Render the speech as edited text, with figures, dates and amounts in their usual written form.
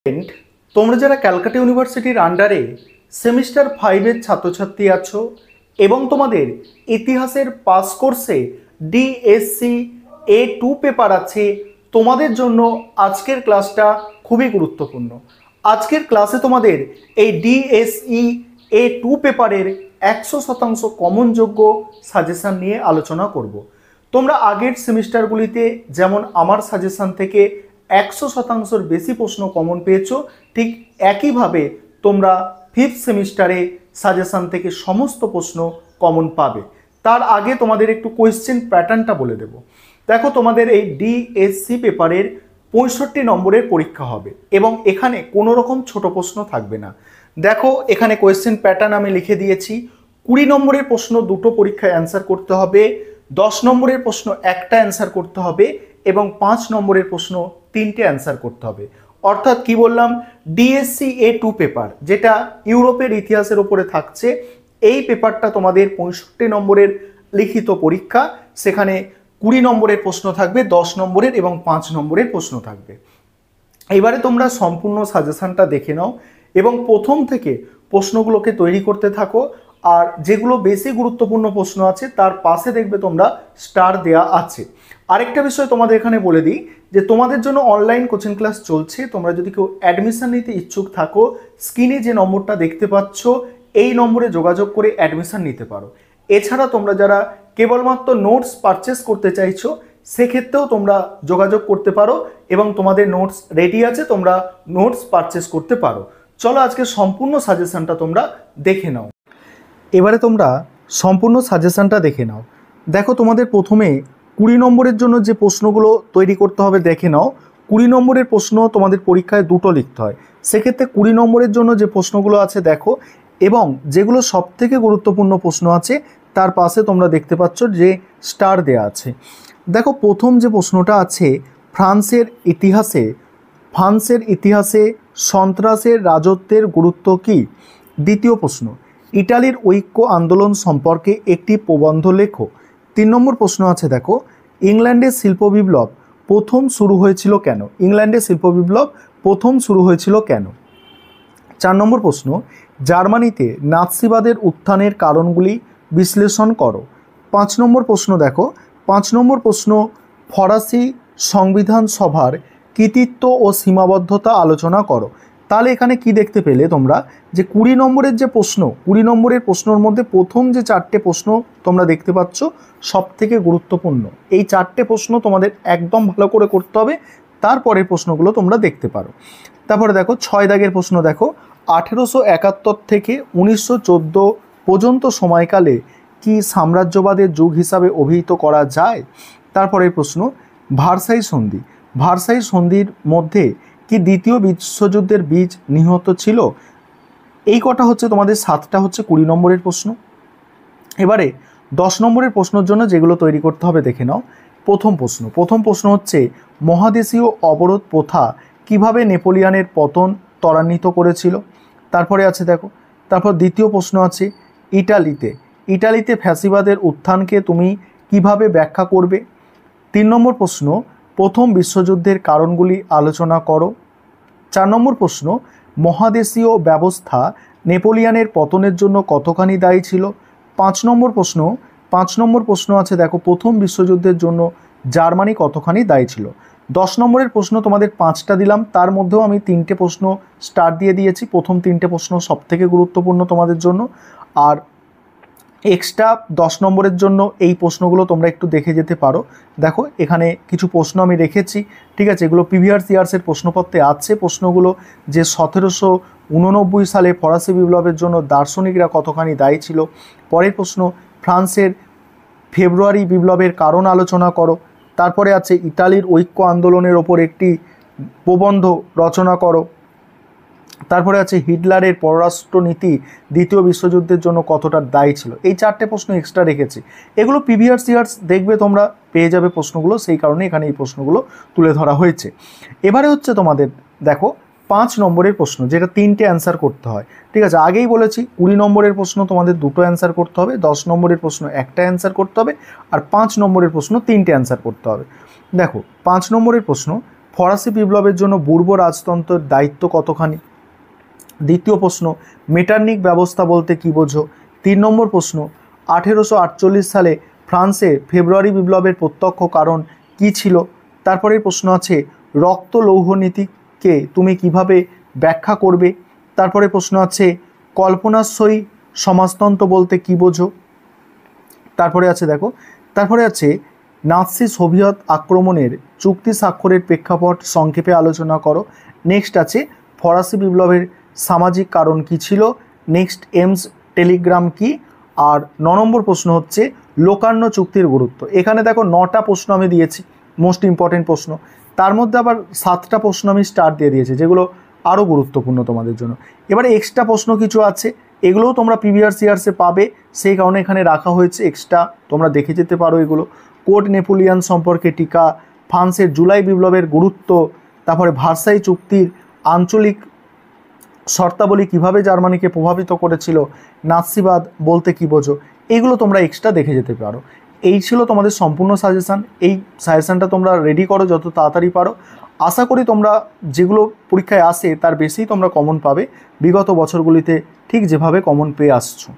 Student, তোমরা যারা ক্যালকাটা ইউনিভার্সিটির আন্ডারে সেমিস্টার 5-এর ছাত্রছাত্রী আছো এবং তোমাদের ইতিহাসের পাস কোর্সে ডিএসসি A2 পেপার আছে, তোমাদের জন্য আজকের ক্লাসটা খুবই গুরুত্বপূর্ণ। আজকের ক্লাসে তোমাদের এই ডিএসসি A2 পেপারের 100% কমনযোগ্য সাজেশান নিয়ে আলোচনা করব। তোমরা আগের সেমিস্টারগুলিতে যেমন আমার সাজেশান থেকে 100%-র বেশি প্রশ্ন কমন পেয়েছো, ঠিক একইভাবে তোমরা 5th সেমিস্টারে সাজেশান থেকে সমস্ত প্রশ্ন কমন পাবে। তার আগে তোমাদের একটু কোয়েশ্চেন প্যাটার্নটা বলে দেব। দেখো, তোমাদের এই ডিএসসি পেপারের 65 নম্বরের পরীক্ষা হবে এবং এখানে কোনো রকম ছোট প্রশ্ন থাকবে না। দেখো, এখানে কোয়েশ্চেন প্যাটার্ন আমি লিখে দিয়েছি। 20 নম্বরের প্রশ্ন দুটো পরীক্ষায় অ্যান্সার করতে হবে, 10 নম্বরের প্রশ্ন একটা অ্যান্সার করতে হবে এবং 5 নম্বরের প্রশ্ন 3টে অ্যান্সার করতে হবে। অর্থাৎ কি বললাম, ডিএসসি A2 পেপার যেটা ইউরোপের ইতিহাসের উপরে থাকছে, এই পেপারটা তোমাদের 65 নম্বরের লিখিত পরীক্ষা। সেখানে 20 নম্বরের প্রশ্ন থাকবে, 10 নম্বরের এবং 5 নম্বরের প্রশ্ন থাকবে। এবারে তোমরা সম্পূর্ণ সাজেশনটা দেখে নাও এবং প্রথম থেকে প্রশ্নগুলোকে তৈরি করতে থাকো। আর যেগুলো বেশি গুরুত্বপূর্ণ প্রশ্ন আছে তার পাশে দেখবে তোমরা স্টার দেয়া আছে। আরেকটা বিষয় তোমাদের এখানে বলে দিই যে তোমাদের জন্য অনলাইন কোচিং ক্লাস চলছে। তোমরা যদি কেউ অ্যাডমিশন নিতে ইচ্ছুক থাকো, স্ক্রিনে যে নম্বরটা দেখতে পাচ্ছ এই নম্বরে যোগাযোগ করে অ্যাডমিশন নিতে পারো। এছাড়া তোমরা যারা কেবলমাত্র নোটস পারচেস করতে চাইছো, সেক্ষেত্রেও তোমরা যোগাযোগ করতে পারো এবং তোমাদের নোটস রেডি আছে, তোমরা নোটস পারচেস করতে পারো। চলো আজকে সম্পূর্ণ সাজেশনটা তোমরা দেখে নাও। এবারে তোমরা সম্পূর্ণ সাজেশনটা দেখে নাও। দেখো, তোমাদের প্রথমে 20 নম্বরের জন্য যে প্রশ্নগুলো তৈরি করতে হবে দেখে নাও। 20 নম্বরের প্রশ্ন তোমাদের পরীক্ষায় দুটো লিখতে হয়, সেক্ষেত্রে 20 নম্বরের জন্য যে প্রশ্নগুলো আছে দেখো, এবং যেগুলো সবথেকে গুরুত্বপূর্ণ প্রশ্ন আছে তার পাশে তোমরা দেখতে পাচ্ছ যে স্টার দেয়া আছে। দেখো, প্রথম যে প্রশ্নটা আছে, ফ্রান্সের ইতিহাসে সন্ত্রাসের রাজত্বের গুরুত্ব কী? দ্বিতীয় প্রশ্ন, ইটালির ঐক্য আন্দোলন সম্পর্কে একটি প্রবন্ধ লেখো। 3 নম্বর প্রশ্ন আছে, দেখো, ইংল্যান্ডের শিল্প বিপ্লব প্রথম শুরু হয়েছিল কেন? 4 নম্বর প্রশ্ন, জার্মানিতে নাৎসিবাদের উত্থানের কারণগুলি বিশ্লেষণ করো। 5 নম্বর প্রশ্ন, দেখো, 5 নম্বর প্রশ্ন, ফরাসি সংবিধান সভার কৃতিত্ব ও সীমাবদ্ধতা আলোচনা করো। তাহলে এখানে কি দেখতে পেলে তোমরা যে 20 নম্বরের যে প্রশ্ন, 20 নম্বরের প্রশ্নের মধ্যে প্রথম যে 4টে প্রশ্ন তোমরা দেখতে পাচ্ছ সব থেকে গুরুত্বপূর্ণ। এই 4টে প্রশ্ন তোমাদের একদম ভালো করে করতে হবে, তারপরের প্রশ্নগুলো তোমরা দেখতে পারো। তারপরে দেখো 6 দাগের প্রশ্ন, দেখো, 1871 থেকে 1914 পর্যন্ত সময়কালে কি সাম্রাজ্যবাদের যুগ হিসাবে অভিহিত করা যায়? তারপরের প্রশ্ন, ভার্সাই সন্ধির মধ্যে কি দ্বিতীয় বিশ্বযুদ্ধের বীজ নিহত ছিল? এই কটা হচ্ছে তোমাদের 7টা হচ্ছে 20 নম্বরের প্রশ্ন। এবারে 10 নম্বরের প্রশ্নের জন্য যেগুলো তৈরি করতে হবে দেখে নাও। প্রথম প্রশ্ন হচ্ছে, মহাদেশীয় অবরোধ প্রথা কিভাবে নেপোলিয়নের পতন ত্বরান্বিত করেছিল? তারপরে আছে, দেখো, তারপর দ্বিতীয় প্রশ্ন আছে, ইটালিতে ফ্যাসিবাদের উত্থানকে তুমি কিভাবে ব্যাখ্যা করবে? 3 নম্বর প্রশ্ন, প্রথম বিশ্বযুদ্ধের কারণগুলি আলোচনা করো। 4 নম্বর প্রশ্ন, মহাদেশীয় ব্যবস্থা নেপোলিয়নের পতনের জন্য কতখানি দায়ী ছিল? 5 নম্বর প্রশ্ন আছে, দেখো, প্রথম বিশ্বযুদ্ধের জন্য জার্মানি কতখানি দায়ী ছিল? 10 নম্বরের প্রশ্ন তোমাদের 5টা দিলাম, তার মধ্যেও আমি 3টে প্রশ্ন স্টার দিয়ে দিয়েছি। প্রথম 3টে প্রশ্ন সবথেকে গুরুত্বপূর্ণ তোমাদের জন্য, আর এক্সট্রা 10 নম্বরের জন্য এই প্রশ্নগুলো তোমরা একটু দেখে যেতে পারো। দেখো, এখানে কিছু প্রশ্ন আমি রেখেছি, ঠিক আছে, এগুলো প্রিভিয়াস ইয়ার্সের প্রশ্নপত্রে আছে। প্রশ্নগুলো যে 1789 সালে ফরাসি বিপ্লবের জন্য দার্শনিকরা কতখানি দায়ী ছিল। পরের প্রশ্ন, ফ্রান্সের ফেব্রুয়ারি বিপ্লবের কারণ আলোচনা করো। তারপরে আছে, ইতালির ঐক্য আন্দোলনের ওপর একটি প্রবন্ধ রচনা করো। তারপরে আছে, হিটলারের পররাষ্ট্রনীতি দ্বিতীয় বিশ্বযুদ্ধের জন্য কতটা দায়ী ছিল। এই 4টে প্রশ্ন এক্সট্রা রেখেছি, এগুলো প্রিভিয়াস ইয়ার্স দেখবে তোমরা পেয়ে যাবে প্রশ্নগুলো, সেই কারণে এখানে এই প্রশ্নগুলো তুলে ধরা হয়েছে। এবারে হচ্ছে তোমাদের, দেখো, 5 নম্বরের প্রশ্ন, যেটা 3টে অ্যান্সার করতে হয়, ঠিক আছে। আগেই বলেছি 20 নম্বরের প্রশ্ন তোমাদের 2টো অ্যান্সার করতে হবে, 10 নম্বরের প্রশ্ন একটা অ্যান্সার করতে হবে, আর 5 নম্বরের প্রশ্ন 3টে অ্যান্সার করতে হবে। দেখো, 5 নম্বরের প্রশ্ন, ফরাসি বিপ্লবের জন্য পূর্ব রাজতন্ত্রের দায়িত্ব কতখানি? দ্বিতীয় প্রশ্ন, মেটারনিক ব্যবস্থা বলতে কী বোঝো? 3 নম্বর প্রশ্ন, 1848 সালে ফ্রান্সে ফেব্রুয়ারি বিপ্লবের প্রত্যক্ষ কারণ কী ছিল? তারপরের প্রশ্ন আছে, রক্ত লৌহ নীতিকে তুমি কিভাবে ব্যাখ্যা করবে? তারপরে প্রশ্ন আছে, কল্পনাশ্বরী সমাজতন্ত্র বলতে কী বোঝো? তারপরে আছে দেখো, তারপরে আছে নাৎসি সোভিয়েত আক্রমণের চুক্তি স্বাক্ষরের প্রেক্ষাপট সংক্ষেপে আলোচনা করো। নেক্সট আছে ফরাসি বিপ্লবের সামাজিক কারণ কী ছিল? নেক্সট এমস টেলিগ্রাম কি? আর 9 নম্বর প্রশ্ন হচ্ছে লোকার্নো চুক্তির গুরুত্ব। এখানে দেখো 9টা প্রশ্ন আমি দিয়েছি, মোস্ট ইম্পর্টেন্ট প্রশ্ন। তার মধ্যে আবার 7টা প্রশ্ন আমি স্টার দিয়ে দিয়েছি, যেগুলো আরও গুরুত্বপূর্ণ তোমাদের জন্য। এবারে এক্সট্রা প্রশ্ন কিছু আছে, এগুলোও তোমরা প্রিভিয়াস ইয়ার্সে পাবে, সেই কারণে এখানে রাখা হয়েছে এক্সট্রা, তোমরা দেখে যেতে পারো এগুলো। কোড নেপোলিয়ান সম্পর্কে টিকা, ফ্রান্সের জুলাই বিপ্লবের গুরুত্ব, তারপরে ভার্সাই চুক্তির আঞ্চলিক শর্তাবলী কিভাবে জার্মানিকে প্রভাবিত করেছিল, নাৎসিবাদ বলতে কী বোঝো, এইগুলো তোমরা এক্সট্রা দেখে যেতে পারো। এই ছিল তোমাদের সম্পূর্ণ সাজেশান। এই সাজেশানটা তোমরা রেডি করো যত তাড়াতাড়ি পারো। আশা করি তোমরা যেগুলো পরীক্ষায় আসে তার বেশিই তোমরা কমন পাবে, বিগত বছরগুলিতে ঠিক যেভাবে কমন পেয়ে আসছো।